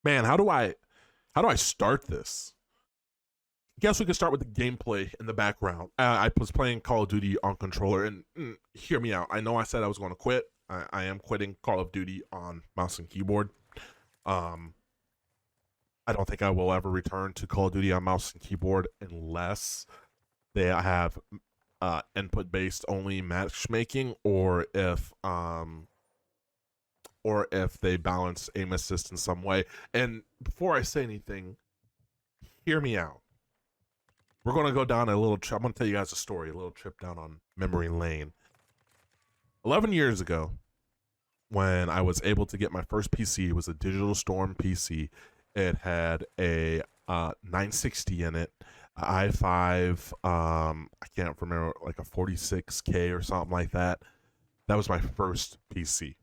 Man, how do I start this? Guess we can start with the gameplay in the background. I was playing Call of Duty on controller, and hear me out. I know I said I was going to quit. I am quitting Call of Duty on mouse and keyboard. Um, I don't think I will ever return to Call of Duty on mouse and keyboard unless they have input based only matchmaking, or if they balance aim assist in some way. And before I say anything, hear me out. We're going to go down a little trip. I'm going to tell you guys a story, a little trip down on memory lane. 11 years ago, when I was able to get my first PC, it was a Digital Storm PC. It had a 960 in it, i5, I can't remember, like a 46K or something like that. That was my first PC.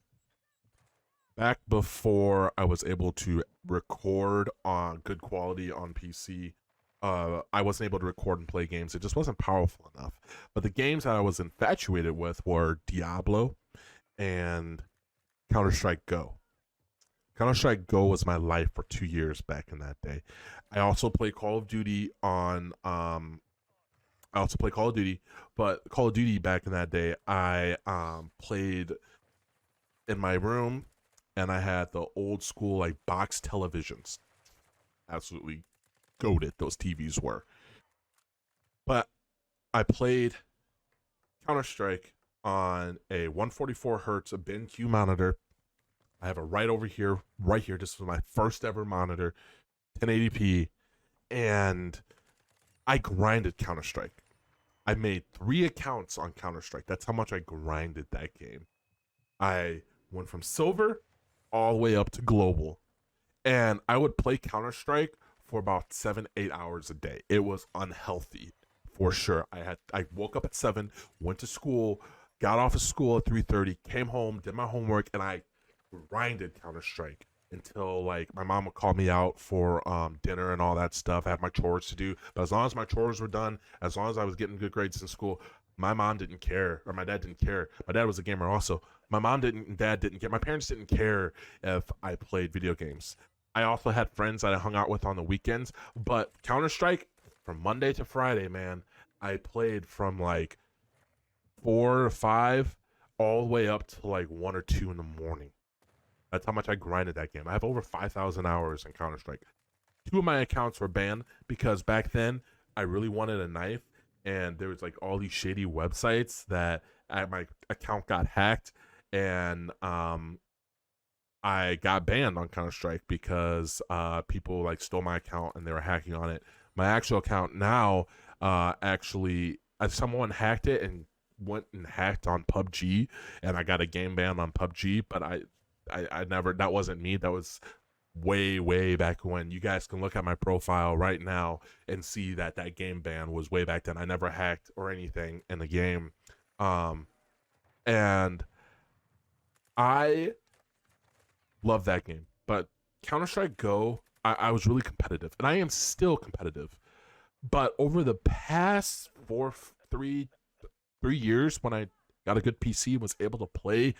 Back before I was able to record on good quality on PC, I wasn't able to record and play games. It just wasn't powerful enough. But the games that I was infatuated with were Diablo and Counter-Strike Go. Counter-Strike Go was my life for 2 years back in that day. I also played Call of Duty but Call of Duty back in that day, I played in my room, and I had the old school like box televisions. Absolutely goated those TVs were. But I played Counter-Strike on a 144 hertz, a BenQ monitor. I have it right over here, right here. This was my first ever monitor, 1080p, and I grinded Counter-Strike. I made 3 accounts on Counter-Strike. That's how much I grinded that game. I went from silver all the way up to global, and I would play Counter-Strike for about 7-8 hours a day. It was unhealthy for sure. I woke up at 7, went to school, got off of school at 3:30, came home, did my homework, and I grinded Counter-Strike until like my mom would call me out for dinner and all that stuff. I had my chores to do, but as long as my chores were done, as long as I was getting good grades in school, my mom didn't care, or my dad didn't care. My dad was a gamer also. My mom didn't, and dad didn't care. My parents didn't care if I played video games. I also had friends that I hung out with on the weekends, but Counter-Strike from Monday to Friday, man, I played from like 4 or 5 all the way up to like 1 or 2 in the morning. That's how much I grinded that game. I have over 5,000 hours in Counter-Strike. 2 of my accounts were banned because back then I really wanted a knife, and there was like all these shady websites that my account got hacked, and I got banned on Counter-Strike because people like stole my account and they were hacking on it. My actual account now, actually, someone hacked it and went and hacked on PUBG, and I got a game ban on PUBG, but I never, that wasn't me. That was way back when. You guys can look at my profile right now and see that that game ban was way back then. I never hacked or anything in the game. And I love that game. But Counter-Strike Go, I was really competitive, and I am still competitive. But over the past 3 years, when I got a good PC and was able to play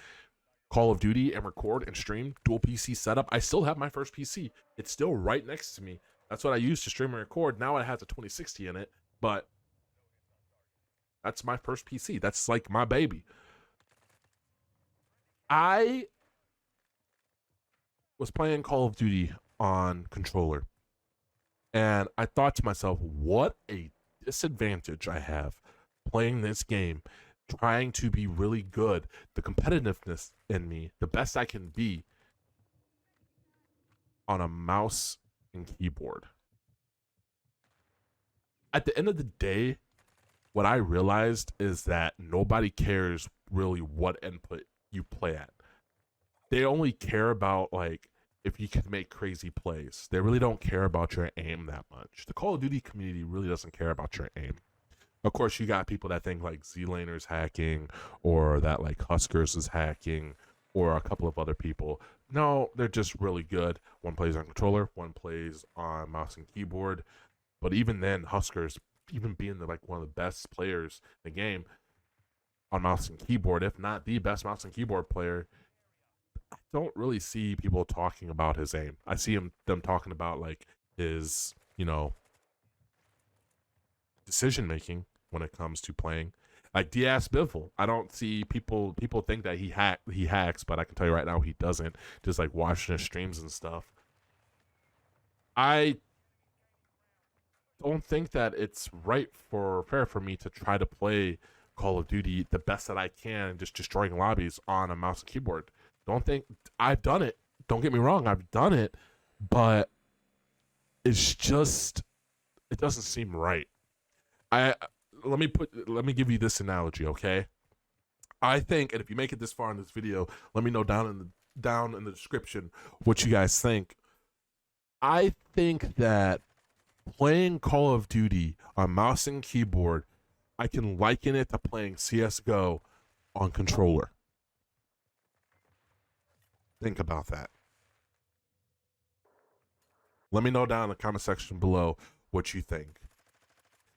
Call of Duty and record and stream, dual PC setup, I still have my first PC. It's still right next to me. That's what I use to stream and record. Now it has a 2060 in it, but that's my first PC. That's like my baby. I was playing Call of Duty on controller, and I thought to myself, what a disadvantage I have playing this game, trying to be really good, the competitiveness in me, the best I can be on a mouse and keyboard. At the end of the day, what I realized is that nobody cares really what input you play at. They only care about like if you can make crazy plays. They really don't care about your aim that much. The Call of Duty community really doesn't care about your aim. Of course, you got people that think like Z-Laner's hacking, or that like Huskers is hacking, or a couple of other people. No, they're just really good. One plays on controller, one plays on mouse and keyboard. But even then, Huskers, even being like one of the best players in the game on mouse and keyboard, if not the best mouse and keyboard player, I don't really see people talking about his aim. I see them talking about like his, decision making when it comes to playing. Like Diaz Biffle, I don't see people think that he hacks, but I can tell you right now he doesn't. Just like watching his streams and stuff. I don't think that it's fair for me to try to play Call of Duty the best that I can, just destroying lobbies on a mouse and keyboard. Don't think I've done it. Don't get me wrong, I've done it, but it's just it doesn't seem right. I let me give you this analogy, okay? I think, and if you make it this far in this video, let me know down in the description what you guys think. I think that playing Call of Duty on mouse and keyboard, I can liken it to playing CS:GO on controller. Think about that. Let me know down in the comment section below what you think.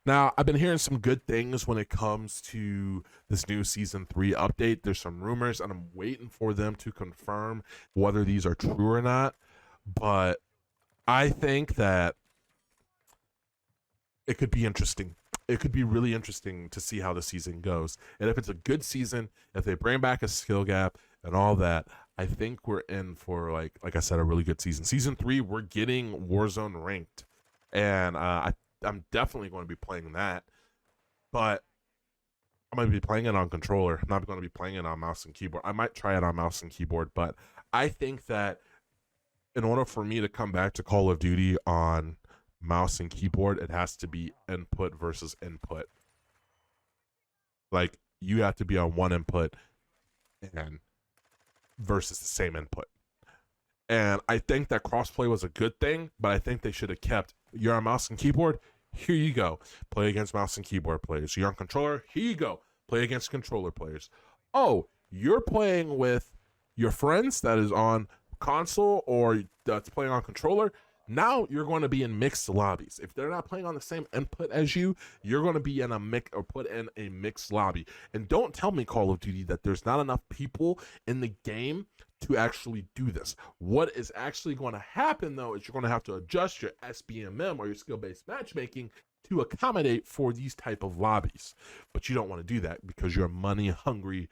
Now, I've been hearing some good things when it comes to this new Season 3 update. There's some rumors, and I'm waiting for them to confirm whether these are true or not. But I think that it could be interesting. It could be really interesting to see how the season goes. And if it's a good season, if they bring back a skill gap and all that, I think we're in for, like I said, a really good season. Season 3, we're getting Warzone ranked. And I'm definitely going to be playing that, but I'm going to be playing it on controller. I'm not going to be playing it on mouse and keyboard. I might try it on mouse and keyboard, but I think that in order for me to come back to Call of Duty on mouse and keyboard, it has to be input versus input. Like, you have to be on one input and versus the same input. And I think that crossplay was a good thing, but I think they should have kept, you're on mouse and keyboard, here you go. Play against mouse and keyboard players. You're on controller, here you go. Play against controller players. Oh, you're playing with your friends that is on console or that's playing on controller. Now you're going to be in mixed lobbies. If they're not playing on the same input as you, you're going to be in a put in a mixed lobby. And don't tell me, Call of Duty, that there's not enough people in the game to actually do this. What is actually going to happen, though, is you're going to have to adjust your SBMM or your skill-based matchmaking to accommodate for these type of lobbies. But you don't want to do that because you're a money-hungry,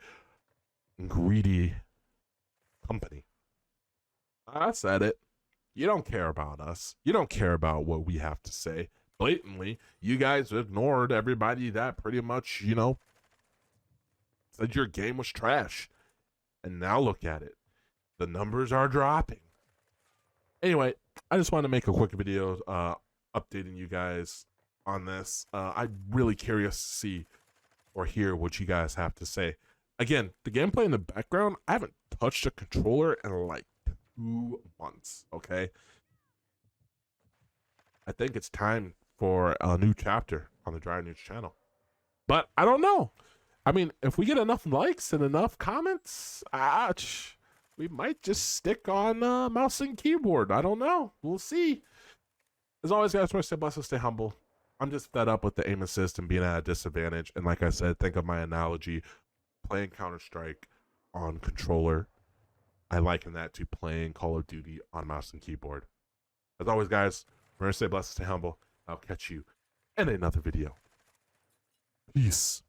greedy company. I said it. You don't care about us. You don't care about what we have to say. Blatantly, you guys ignored everybody that pretty much, said your game was trash. And now look at it. The numbers are dropping. Anyway, I just wanted to make a quick video updating you guys on this. I'm really curious to see or hear what you guys have to say. Again, the gameplay in the background, I haven't touched a controller in like 2 months, okay? I think it's time for a new chapter on the Dry News channel. But I don't know. I mean, if we get enough likes and enough comments, we might just stick on mouse and keyboard. I don't know. We'll see. As always, guys, stay blessed, stay humble. I'm just fed up with the aim assist and being at a disadvantage. And like I said, think of my analogy, playing Counter-Strike on controller. I liken that to playing Call of Duty on mouse and keyboard. As always, guys, remember to stay blessed, stay humble. I'll catch you in another video. Peace.